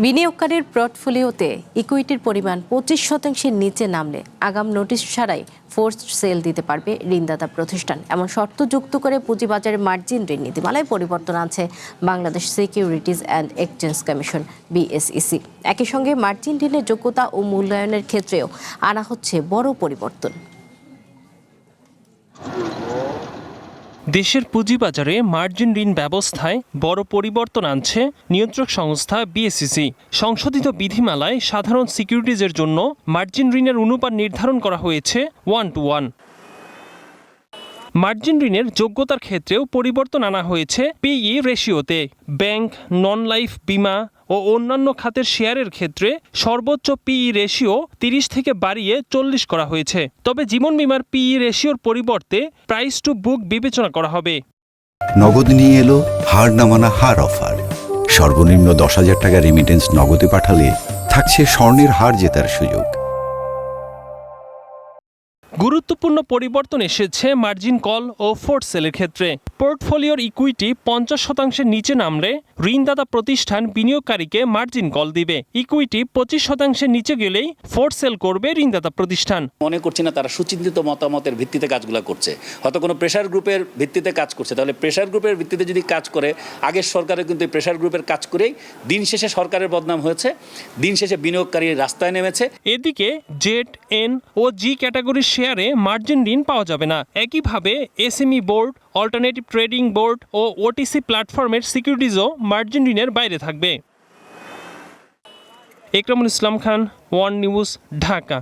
বিনিয়োগকারীর পোর্টফোলিওতে ইকুইটির পরিমাণ 25% নিচে নামলে আগাম নোটিশ ছাড়াই ফোর্সড সেল দিতে পারবে ঋণদাতা প্রতিষ্ঠান। এমন শর্ত যুক্ত করে পুঁজিবাজারে মার্জিন ঋণ নীতিমালায় পরিবর্তন আনছে Bangladesh securities and exchange commission BSEC। একই সঙ্গে মার্জিন ঋণের যোগ্যতা ও মূল্যায়নের ক্ষেত্রেও আনা হচ্ছে বড় পরিবর্তন। দেশের পুঁজিবাজারে মার্জিন ঋণ ব্যবস্থায় বড় পরিবর্তন আনছে নিয়ন্ত্রক সংস্থা BSEC। সংশোধিত বিধিমালায় সাধারণ সিকিউরিটিজের জন্য মার্জিন ঋণের অনুপাত নির্ধারণ করা হয়েছে 1:1। মার্জিন ঋণের যোগ্যতার ক্ষেত্রেও পরিবর্তন আনা হয়েছে PE রেশিওতে। ব্যাংক, নন লাইফ, বিমা ও অন্যান্য খাতের শেয়ারের ক্ষেত্রে সর্বোচ্চ PE রেশিও 30 থেকে বাড়িয়ে 40 করা হয়েছে। তবে জীবন বীমার PE রেশিওর পরিবর্তে প্রাইস টু বুক বিবেচনা করা হবে। নগদ নিয়ে এলো হার না মানা হার অফার। সর্বনিম্ন 10,000 টাকা রেমিটেন্স নগদে পাঠালে থাকছে স্বর্ণের হার জেতার সুযোগ। গুরুত্বপূর্ণ পরিবর্তন এসেছে মার্জিন কল ও ফোর্স সেলের ক্ষেত্রে। পোর্টফোলিওর ইকুইটি 50% নিচে নামলে ঋণদাতা প্রতিষ্ঠান বিনিয়োগকারীকে মার্জিন কল দিবে। ইকুইটি 25% নিচে গেলেই ফোর্স সেল করবে ঋণদাতা প্রতিষ্ঠান। মনে করছি না তারা সুচিন্তিত মতামতের ভিত্তিতে কাজগুলো করছে, হয়তো কোনো প্রেশার গ্রুপের ভিত্তিতে কাজ করছে। তাহলে প্রেশার গ্রুপের ভিত্তিতে যদি কাজ করে, আগের সরকারের কিন্তু প্রেশার গ্রুপের কাজ করেই দিন শেষে সরকারের বদনাম হয়েছে, দিন শেষে বিনিয়োগকারী রাস্তায় নেমেছে। এদিকে জেড, এন ও জি ক্যাটাগরির শেয়ারে মার্জিন ঋণ পাওয়া যাবে না। একইভাবে SME board, alternative trading board ও OTC প্ল্যাটফর্মের সিকিউরিটিজও মার্জিন ঋণের বাইরে থাকবে। Ekramul Islam Khan, one news, Dhaka.